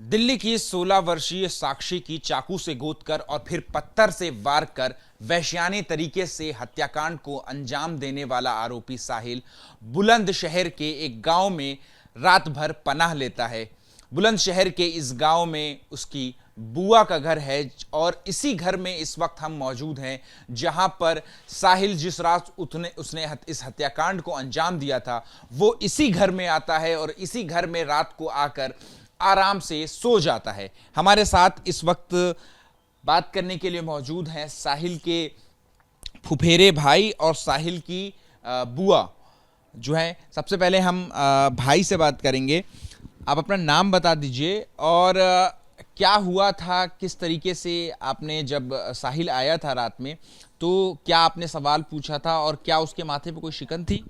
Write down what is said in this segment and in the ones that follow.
दिल्ली की 16 वर्षीय साक्षी की चाकू से गोदकर और फिर पत्थर से वार कर वैश्यानी तरीके से हत्याकांड को अंजाम देने वाला आरोपी साहिल बुलंदशहर के एक गांव में रात भर पनाह लेता है। बुलंदशहर के इस गांव में उसकी बुआ का घर है और इसी घर में इस वक्त हम मौजूद हैं, जहां पर साहिल जिस रात उसने इस हत्याकांड को अंजाम दिया था वो इसी घर में आता है और इसी घर में रात को आकर आराम से सो जाता है। हमारे साथ इस वक्त बात करने के लिए मौजूद हैं साहिल के फुफेरे भाई और साहिल की बुआ जो है। सबसे पहले हम भाई से बात करेंगे। आप अपना नाम बता दीजिए और क्या हुआ था, किस तरीके से आपने जब साहिल आया था रात में तो क्या आपने सवाल पूछा था और क्या उसके माथे पे कोई शिकन थी?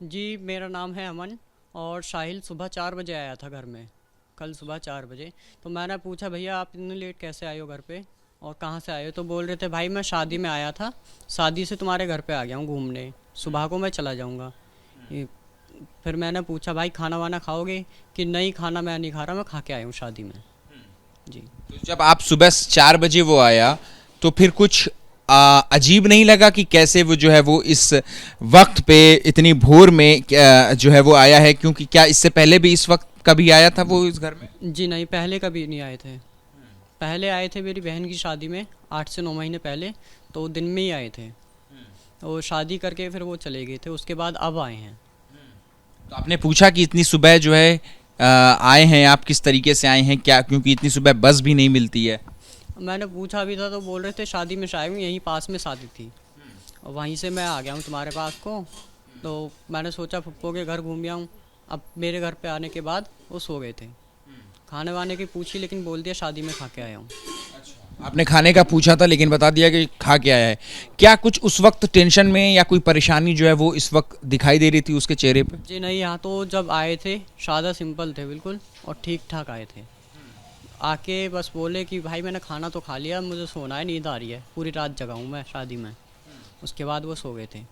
जी, मेरा नाम है अमन और साहिल सुबह 4 बजे आया था घर में, कल सुबह 4 बजे। तो मैंने पूछा, भैया आप इतने लेट कैसे आए हो घर पे और कहाँ से आए हो? तो बोल रहे थे, भाई मैं शादी में आया था, शादी से तुम्हारे घर पे आ गया हूँ घूमने, सुबह को मैं चला जाऊँगा। फिर मैंने पूछा, भाई खाना वाना खाओगे? कि नहीं, खाना मैं नहीं खा रहा, मैं खा के आया हूँ शादी में। जी। तो जब आप सुबह 4 बजे वो आया तो फिर कुछ अजीब नहीं लगा कि कैसे वो जो है वो इस वक्त पे इतनी भोर में जो है वो आया है? क्योंकि क्या इससे पहले भी इस वक्त कभी आया था वो इस घर में? जी नहीं, पहले कभी नहीं आए थे। पहले आए थे मेरी बहन की शादी में 8 से 9 महीने पहले, तो दिन में ही आए थे। तो शादी करके फिर वो चले गए थे, उसके बाद अब आए हैं। तो आपने पूछा कि इतनी सुबह जो है आए हैं आप, किस तरीके से आए हैं क्या? क्योंकि इतनी सुबह बस भी नहीं मिलती है। मैंने पूछा भी था तो बोल रहे थे शादी में से आए हूँ, यहीं पास में शादी थी और वहीं से मैं आ गया हूँ तुम्हारे पास को। तो मैंने सोचा फुप्पो के घर घूम आऊँ। अब मेरे घर पे आने के बाद वो सो गए थे। खाने वाने की पूछी लेकिन बोल दिया शादी में खा के आया हूँ। आपने खाने का पूछा था लेकिन बता दिया कि खा के आया है। क्या कुछ उस वक्त टेंशन में या कोई परेशानी जो है वो इस वक्त दिखाई दे रही थी उसके चेहरे पे? जी नहीं, यहाँ तो जब आए थे सादा सिंपल थे बिल्कुल और ठीक ठाक आए थे। आके बस बोले कि भाई मैंने खाना तो खा लिया, मुझे सोना है, नींद आ रही है, पूरी रात जगा हूँ मैं शादी में। उसके बाद वो सो गए थे।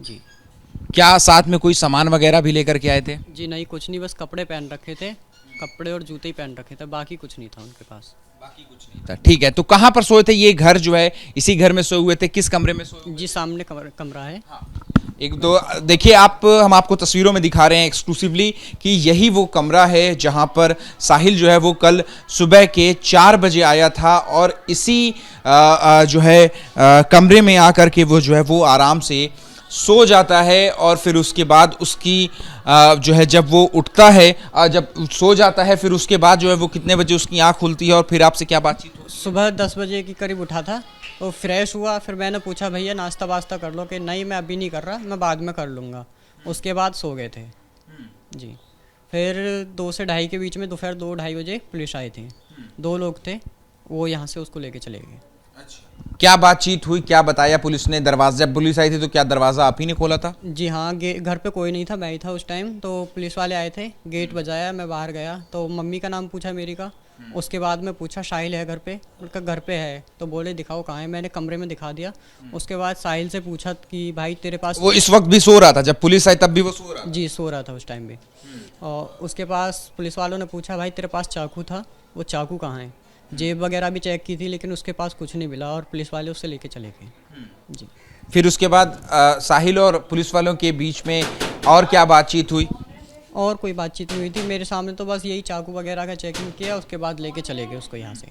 जी। क्या साथ में कोई सामान वगैरह भी लेकर के आए थे? जी नहीं, कुछ नहीं, बस कपड़े पहन रखे थे, कपड़े और जूते ही पहन रखे थे, बाकी कुछ नहीं था उनके पास। बाकी कुछ नहीं था। ठीक है, तो कहाँ पर सोए थे? ये घर जो है इसी घर में सोए हुए थे? किस कमरे में सोए हुए? जी सामने कमरा है। एक दो देखिए आप, हम आपको तस्वीरों में दिखा रहे हैं एक्सक्लूसिवली कि यही वो कमरा है जहां पर साहिल जो है वो कल सुबह के 4 बजे आया था और इसी जो है कमरे में आकर के वो जो है वो आराम से सो जाता है और फिर उसके बाद उसकी जो है जब वो उठता है, जब सो जाता है फिर उसके बाद जो है वो कितने बजे उसकी आँख खुलती है और फिर आपसे क्या बातचीत होती है? सुबह 10 बजे के करीब उठा था, वो फ्रेश हुआ। फिर मैंने पूछा, भैया नाश्ता वास्ता कर लो? कि नहीं मैं अभी नहीं कर रहा, मैं बाद में कर लूँगा। उसके बाद सो गए थे। जी। फिर 2 से ढाई के बीच में, दोपहर 2-2:30 बजे पुलिस आई थी। 2 लोग थे, वो यहाँ से उसको लेके चले गए। क्या बातचीत हुई, क्या बताया पुलिस ने? दरवाजा, जब पुलिस आई थी तो क्या दरवाज़ा आप ही ने खोला था? जी हाँ, घर पे कोई नहीं था, मैं ही था उस टाइम। तो पुलिस वाले आए थे, गेट बजाया, मैं बाहर गया तो मम्मी का नाम पूछा मेरी का। उसके बाद मैं पूछा साहिल है घर पे? उनका घर पे है। तो बोले दिखाओ कहाँ है, मैंने कमरे में दिखा दिया। उसके बाद साहिल से पूछा कि भाई तेरे पास, वो इस वक्त भी सो रहा था जब पुलिस आई तब भी वो सो रहा था? जी सो रहा था उस टाइम भी। और उसके पास पुलिस वालों ने पूछा, भाई तेरे पास चाकू था, वो चाकू कहाँ है? जेब वगैरह भी चेक की थी लेकिन उसके पास कुछ नहीं मिला और पुलिस वाले उससे लेके चले गए। जी। फिर उसके बाद साहिल और पुलिस वालों के बीच में और क्या बातचीत हुई? और कोई बातचीत नहीं हुई थी मेरे सामने, तो बस यही चाकू वगैरह का चेकिंग किया, उसके बाद लेके चले गए उसको यहाँ से।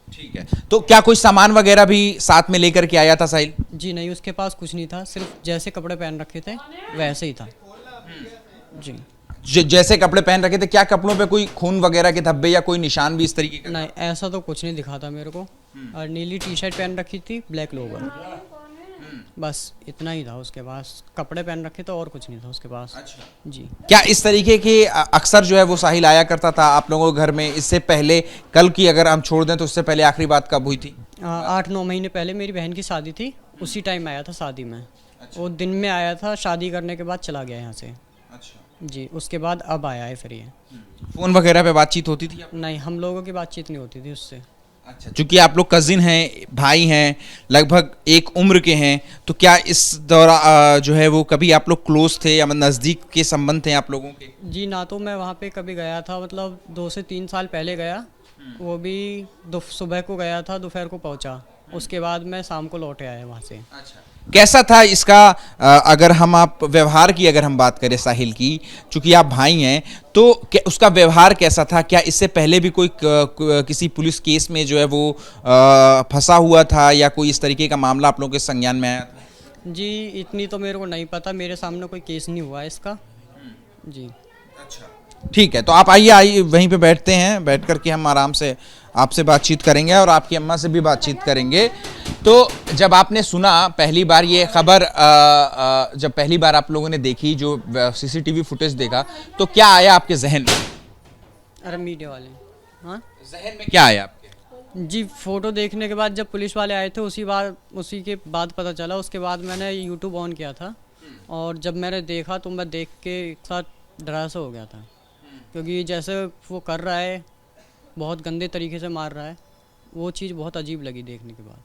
ठीक है, तो क्या कोई सामान वगैरह भी साथ में लेकर के आया था साहिल? जी नहीं, उसके पास कुछ नहीं था, सिर्फ जैसे कपड़े पहन रखे थे वैसे ही था। जी। जैसे कपड़े पहन रखे थे, क्या कपड़ों पे कोई खून वगैरह के धब्बे या कोई निशान भी इस तरीके का? नहीं, ऐसा तो कुछ नहीं दिखा था मेरे को। और नीली टी शर्ट पहन रखी थी, ब्लैक लोवर, बस इतना ही था उसके पास। कपड़े पहन रखे थे और कुछ नहीं था उसके पास। अच्छा। जी। क्या इस तरीके के अक्सर जो है वो साहिल आया करता था आप लोगों के घर में? इससे पहले, कल की अगर हम छोड़ दें तो इससे पहले आखिरी बात कब हुई थी? 8-9 महीने पहले मेरी बहन की शादी थी, उसी टाइम आया था शादी में। वो दिन में आया था, शादी करने के बाद चला गया यहाँ से। अच्छा। जी, उसके बाद अब आया है फिर ये। फोन वगैरह पे बातचीत होती थी? नहीं, हम लोगों की बातचीत नहीं होती थी उससे। अच्छा, चूंकि आप लोग कजिन हैं, भाई हैं, लगभग एक उम्र के हैं, तो क्या इस दौरान जो है वो कभी आप लोग क्लोज थे या नज़दीक के संबंध थे आप लोगों के? जी ना, तो मैं वहाँ पे कभी गया था, मतलब 2 से 3 साल पहले गया। वो भी सुबह को गया था, दोपहर को पहुँचा। उसके बाद मैं शाम को लौट आया वहाँ से। अच्छा, कैसा था इसका अगर हम आप व्यवहार की अगर हम बात करें साहिल की, चूंकि आप भाई हैं, तो उसका व्यवहार कैसा था? क्या इससे पहले भी कोई किसी पुलिस केस में जो है वो फंसा हुआ था या कोई इस तरीके का मामला आप लोगों के संज्ञान में आया था? जी इतनी तो मेरे को नहीं पता, मेरे सामने कोई केस नहीं हुआ है इसका। जी। अच्छा, ठीक है, तो आप आइए आइए वहीं पे बैठते हैं, बैठ करके हम आराम से आपसे बातचीत करेंगे और आपकी अम्मा से भी बातचीत करेंगे। तो जब आपने सुना पहली बार ये खबर, जब पहली बार आप लोगों ने देखी, जो सीसीटीवी फुटेज देखा, तो क्या आया आपके जहन में? अरे मीडिया वाले, हाँ जहन में क्या आया आपके? जी, फ़ोटो देखने के बाद जब पुलिस वाले आए थे उसी के बाद पता चला। उसके बाद मैंने यूट्यूब ऑन किया था और जब मैंने देखा तो मैं देख के एक साथ डरा सा हो गया था, क्योंकि जैसे वो कर रहा है, बहुत गंदे तरीके से मार रहा है, वो चीज़ बहुत अजीब लगी देखने के बाद।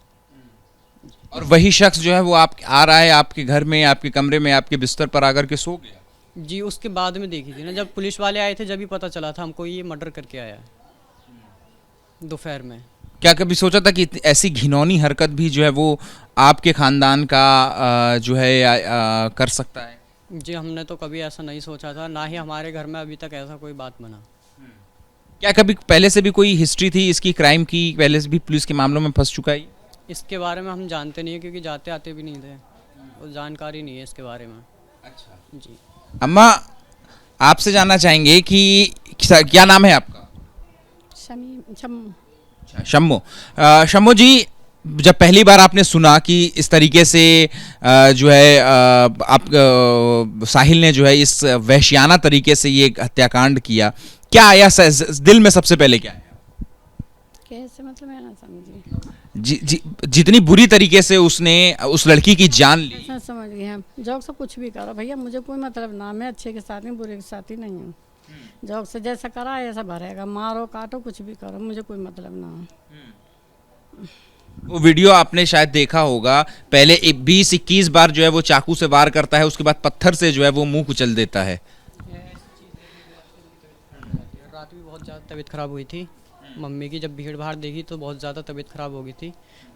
और वही शख्स जो है वो आप आ रहा है आपके घर में, आपके कमरे में, आपके बिस्तर पर आकर के सो गया? जी, उसके बाद में देखी थी ना, जब पुलिस वाले आए थे जब ही पता चला था हमको ये मर्डर करके आया है दोपहर में। क्या कभी सोचा था कि ऐसी घिनौनी हरकत भी जो है वो आपके खानदान का जो है कर सकता है? जी, हमने तो कभी ऐसा नहीं सोचा था, ना ही हमारे घर में अभी तक ऐसा कोई बात बना। क्या कभी पहले से भी कोई हिस्ट्री थी इसकी, क्राइम की, पहले से भी पुलिस के मामलों में फंस चुका है? इसके बारे में हम जानते नहीं है, क्योंकि जाते आते भी नहीं थे, और जानकारी नहीं है इसके बारे में। अच्छा जी। अम्मा, आपसे जानना चाहेंगे कि क्या नाम है आपका? शम्मो। शम्मो जी, जब पहली बार आपने सुना कि इस तरीके से जो है आप साहिल ने जो है इस वहशियाना तरीके से ये हत्याकांड किया, क्या आया दिल में? सबसे पहले क्या आया? कैसे, मतलब मैं ना समझी। जितनी बुरी तरीके से उसने उस लड़की की जान ली। ऐसा समझ गए हम, जॉक से कुछ भी करो भैया, मुझे कोई मतलब ना, मैं अच्छे के साथ नहीं, बुरे के साथ ही नहीं हूँ। जॉक से जैसा करा ऐसा भरेगा, मारो काटो कुछ भी करो, मुझे कोई मतलब ना हो। वो वीडियो आपने शायद देखा होगा, पहले 20-21 बार जो है वो चाकू से वार करता है, उसके बाद पत्थर से जो है वो मुंह कुचल देता है। रात भी बहुत ज़्यादा तबीयत ख़राब हुई थी मम्मी की, जब भीड़ भाड़ देखी तो बहुत ज़्यादा तबीयत ख़राब हो गई थी।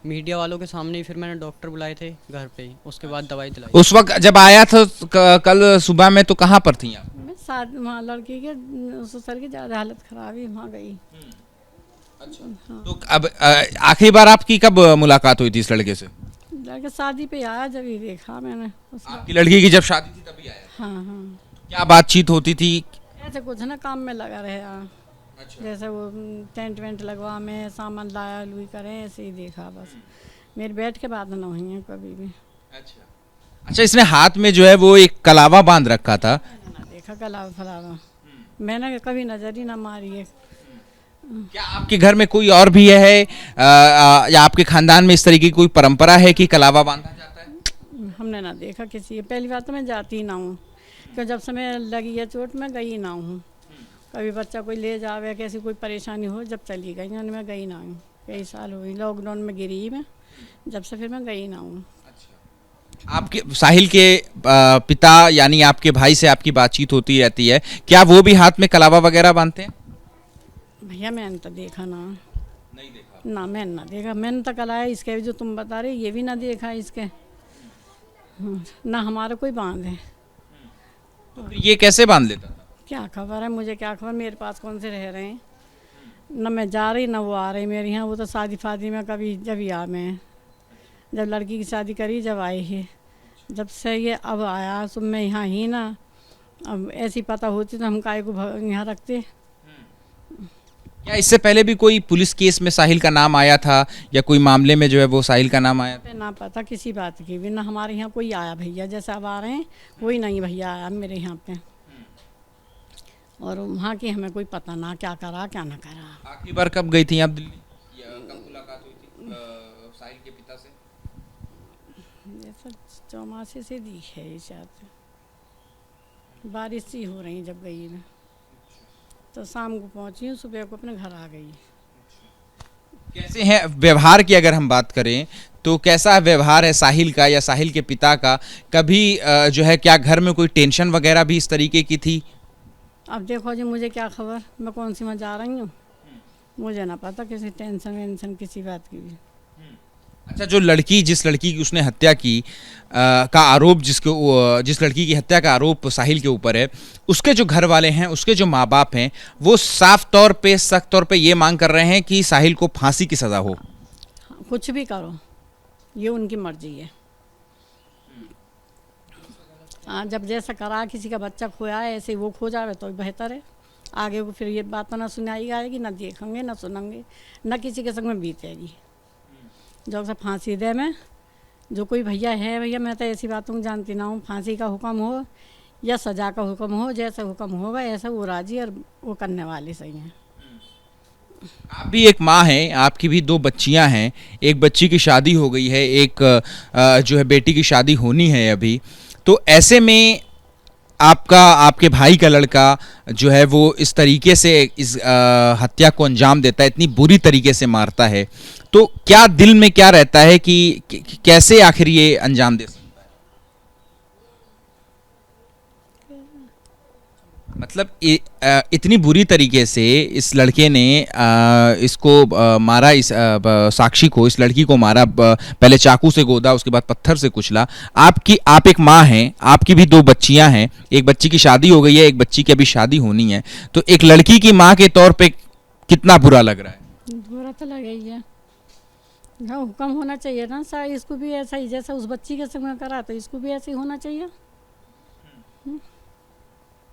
मीडिया वालों के सामने ही फिर मैंने डॉक्टर बुलाए थे घर पे ही, उसके बाद दवाई दिलाई। उस वक्त जब आया था कल सुबह में, तो कहाँ पर थी आप? मैं साथ वहाँ लड़की के ससुर की ज़्यादा हालत ख़राब है, वहाँ गई। अच्छा, हाँ। तो अब आखिरी बार आपकी कब मुलाकात हुई थी इस लड़के से? लड़के शादी पे आया, जब ही देखा मैंने आपकी लड़की की जब शादी थी तभी आया? हाँ हाँ। क्या बातचीत होती थी? ऐसे कुछ ना, काम में लगा रहे। अच्छा। जैसे वो टेंट वेंट लगवा में सामान लाया लुई करें, ऐसे ही देखा बस। मेरी बैठ के बात ना हुई है कभी भी। अच्छा, इसने हाथ में जो है वो एक कलावा बांध रखा था? मैंने ना देखा कलावा फलावा, मैंने कभी नजर ही ना मारी है। क्या आपके घर में कोई और भी है या आपके खानदान में इस तरीके की कोई परंपरा है कि कलावा बांधा जाता है? हमने ना देखा किसी, पहली बात तो मैं जाती ना हूँ, क्योंकि जब से मैं लगी है चोट मैं गई ना हूँ। कभी बच्चा कोई ले जावे, कैसी कोई परेशानी हो, जब चली गई, यानी मैं गई ना हूँ। कई साल हुई, लॉकडाउन में गिरी मैं, जब से फिर मैं गई ना हूँ। आपके साहिल के पिता यानी आपके भाई से आपकी बातचीत होती रहती है, क्या वो भी हाथ में कलावा वगैरह बांधते हैं? भैया मैंने तो देखा ना, नहीं देखा ना मैंने ना देखा। मैंने तो कला है इसके जो तुम बता रहे, ये भी ना देखा इसके। ना हमारा कोई बांध है। तो फिर ये कैसे बांध लेता था? क्या खबर है, मुझे क्या खबर, मेरे पास कौन से रह रहे हैं। न मैं जा रही ना वो आ रही मेरे यहाँ। वो तो शादी फादी में कभी जब ही आ, मैं जब लड़की की शादी करी जब आई है, जब से ये अब आया तो मैं यहाँ ही ना। अब ऐसी पता होती तो हम काय को यहाँ रखते। क्या इससे पहले भी कोई पुलिस केस में साहिल का नाम आया था या कोई मामले में जो है वो साहिल का नाम आया था? ना पता किसी बात की भी ना, हमारे यहाँ कोई आया भैया, जैसे अब आ रहे हैं कोई नहीं भैया आया मेरे यहाँ पे। और वहाँ की हमें कोई पता ना, क्या करा क्या ना करा। आखिरी बार कब गई थी आप दिल्ली, या कब मुलाकात हुई थी साहिल के पिता से? जैसा 84 से दी है शायद, बारिश सी हो रही जब गई मैं, तो शाम को पहुंची हूँ, सुबह को अपने घर आ गई। कैसे हैं व्यवहार की अगर हम बात करें तो कैसा व्यवहार है साहिल का या साहिल के पिता का? कभी जो है क्या घर में कोई टेंशन वगैरह भी इस तरीके की थी? अब देखो जी, मुझे क्या खबर, मैं कौन सी में जा रही हूँ, मुझे ना पता किसी टेंशन वेंशन किसी बात की भी। अच्छा, जो लड़की जिस लड़की की उसने हत्या की का आरोप जिस लड़की की हत्या का आरोप साहिल के ऊपर है, उसके जो घर वाले हैं, उसके जो माँ बाप हैं, वो साफ तौर पे सख्त तौर पे ये मांग कर रहे हैं कि साहिल को फांसी की सज़ा हो। कुछ भी करो, ये उनकी मर्जी है। हाँ, जब जैसा करा किसी का बच्चा खोया है ऐसे ही वो खो जावे तो बेहतर है। आगे को फिर ये बात ना सुनाई आएगी, ना देखेंगे ना सुनेंगे, ना किसी के संग में बीतेगी। जो से फांसी दे में जो कोई भैया है, भैया मैं तो ऐसी बातों जानती ना हूँ, फांसी का हुक्म हो या सजा का हुक्म हो, जैसा हुक्म होगा ऐसा वो राजी और वो करने वाले सही हैं। आप भी एक माँ हैं, आपकी भी 2 बच्चियां हैं, एक बच्ची की शादी हो गई है, एक जो है बेटी की शादी होनी है अभी। तो ऐसे में आपके भाई का लड़का जो है वो इस तरीके से इस हत्या को अंजाम देता है, इतनी बुरी तरीके से मारता है, तो क्या दिल में क्या रहता है कि कैसे आखिर ये अंजाम दे सकता है? मतलब इतनी बुरी तरीके से इस लड़के ने इसको मारा, इस साक्षी को, इस लड़की को मारा, पहले चाकू से गोदा, उसके बाद पत्थर से कुचला। आप एक माँ हैं, आपकी भी 2 बच्चियां हैं, एक बच्ची की शादी हो गई है, एक बच्ची की अभी शादी होनी है, तो एक लड़की की माँ के तौर पे कितना बुरा लग रहा है? बुरा तो लगे ही है। हाँ, हुक्म होना चाहिए ना सर, इसको भी ऐसा ही जैसा उस बच्ची के संग करा तो इसको भी ऐसे ही होना चाहिए।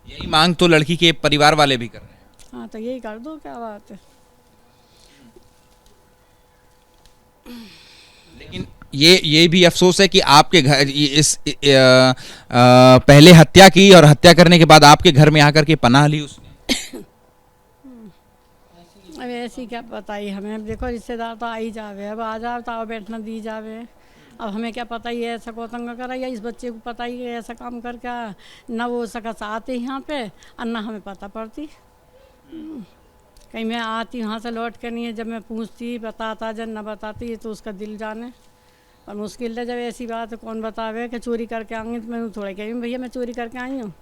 यही मांग तो लड़की के परिवार वाले भी कर रहे हैं। हाँ, तो यही कर दो, क्या बात है। लेकिन ये भी अफसोस है कि आपके घर पहले हत्या की और हत्या करने के बाद आपके घर में आकर के पनाह ली उसने। अब ऐसी क्या पता ही हमें, अब देखो रिश्तेदार तो आ ही जावे, अब आ जाओ तो आओ बैठना दी जावे। अब हमें क्या पता ही है ऐसा कोतंग करा, या इस बच्चे को पता ही है ऐसा काम करके ना वो सका आते यहाँ पे और ना हमें पता पड़ती। कहीं मैं आती वहाँ से लौट कर नहीं है, जब मैं पूछती बताता जब न बताती है तो उसका दिल जाने। और मुश्किल है जब ऐसी बात है, कौन बतावे कि चोरी करके आएंगे, तो मैं थोड़ा कहीं भैया मैं चोरी करके आई हूँ।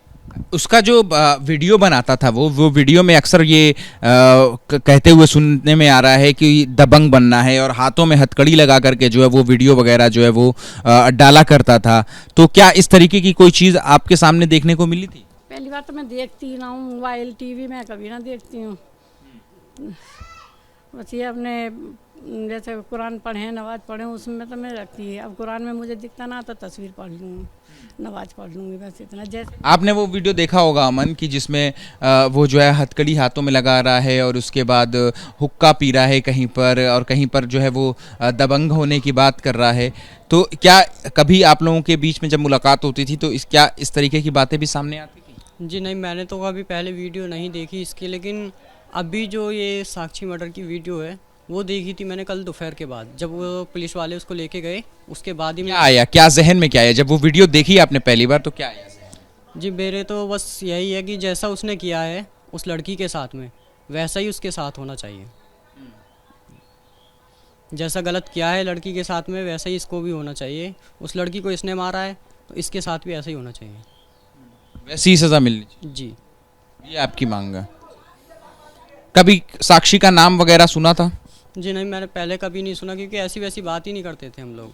उसका जो वीडियो बनाता था वो वीडियो में अक्सर ये कहते हुए सुनने में आ रहा है कि दबंग बनना है, और हाथों में हथकड़ी लगा करके जो है वो वीडियो वगैरह जो है वो डाला करता था। तो क्या इस तरीके की कोई चीज़ आपके सामने देखने को मिली थी? पहली बात तो मैं देखती ना हूँ मोबाइल टीवी में, कभी ना देखती हूँ। बस ये अपने जैसे कुरान पढ़ें नमाज पढ़ें उसमें तो मैं रखती है। अब कुरान में मुझे दिखता ना तो तस्वीर पढ़ लूँगी, नमाज पढ़ लूँगी, बस इतना। जैसे आपने वो वीडियो देखा होगा अमन कि जिसमें वो जो है हथकड़ी हाथों में लगा रहा है और उसके बाद हुक्का पी रहा है कहीं पर, और कहीं पर जो है वो दबंग होने की बात कर रहा है। तो क्या कभी आप लोगों के बीच में जब मुलाकात होती थी तो क्या इस तरीके की बातें भी सामने आती थी? जी नहीं, मैंने तो कभी पहले वीडियो नहीं देखी इसकी, लेकिन अभी जो ये साक्षी मर्डर की वीडियो है वो देखी थी मैंने कल दोपहर के बाद, जब वो पुलिस वाले उसको लेके गए उसके बाद ही क्या आया, क्या जहन में क्या आया जब वो वीडियो देखी आपने पहली बार, तो क्या आया? जी मेरे तो बस यही है कि जैसा उसने किया है उस लड़की के साथ में वैसा ही उसके साथ होना चाहिए। जैसा गलत किया है लड़की के साथ में वैसा ही इसको भी होना चाहिए। उस लड़की को इसने मारा है तो इसके साथ भी ऐसा ही होना चाहिए, वैसी ही सज़ा मिलनी चाहिए। जी ये आपकी मांग है। कभी साक्षी का नाम वगैरह सुना था? जी नहीं, मैंने पहले कभी नहीं सुना, क्योंकि ऐसी वैसी बात ही नहीं करते थे हम लोग।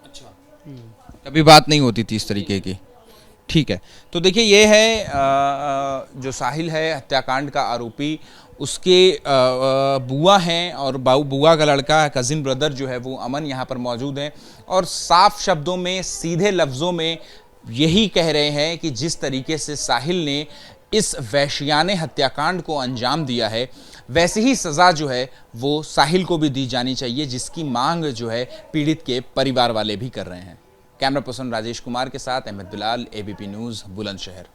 अच्छा, कभी बात नहीं होती थी इस तरीके की। ठीक है, तो देखिए ये है जो साहिल है हत्याकांड का आरोपी, उसके बुआ हैं और बुआ का लड़का कज़िन ब्रदर जो है वो अमन यहाँ पर मौजूद हैं, और साफ शब्दों में सीधे लफ्ज़ों में यही कह रहे हैं कि जिस तरीके से साहिल ने इस वैश्याने हत्याकांड को अंजाम दिया है वैसी ही सज़ा जो है वो साहिल को भी दी जानी चाहिए, जिसकी मांग जो है पीड़ित के परिवार वाले भी कर रहे हैं। कैमरा पर्सन राजेश कुमार के साथ अहमद बिलाल, एबीपी न्यूज़, बुलंदशहर।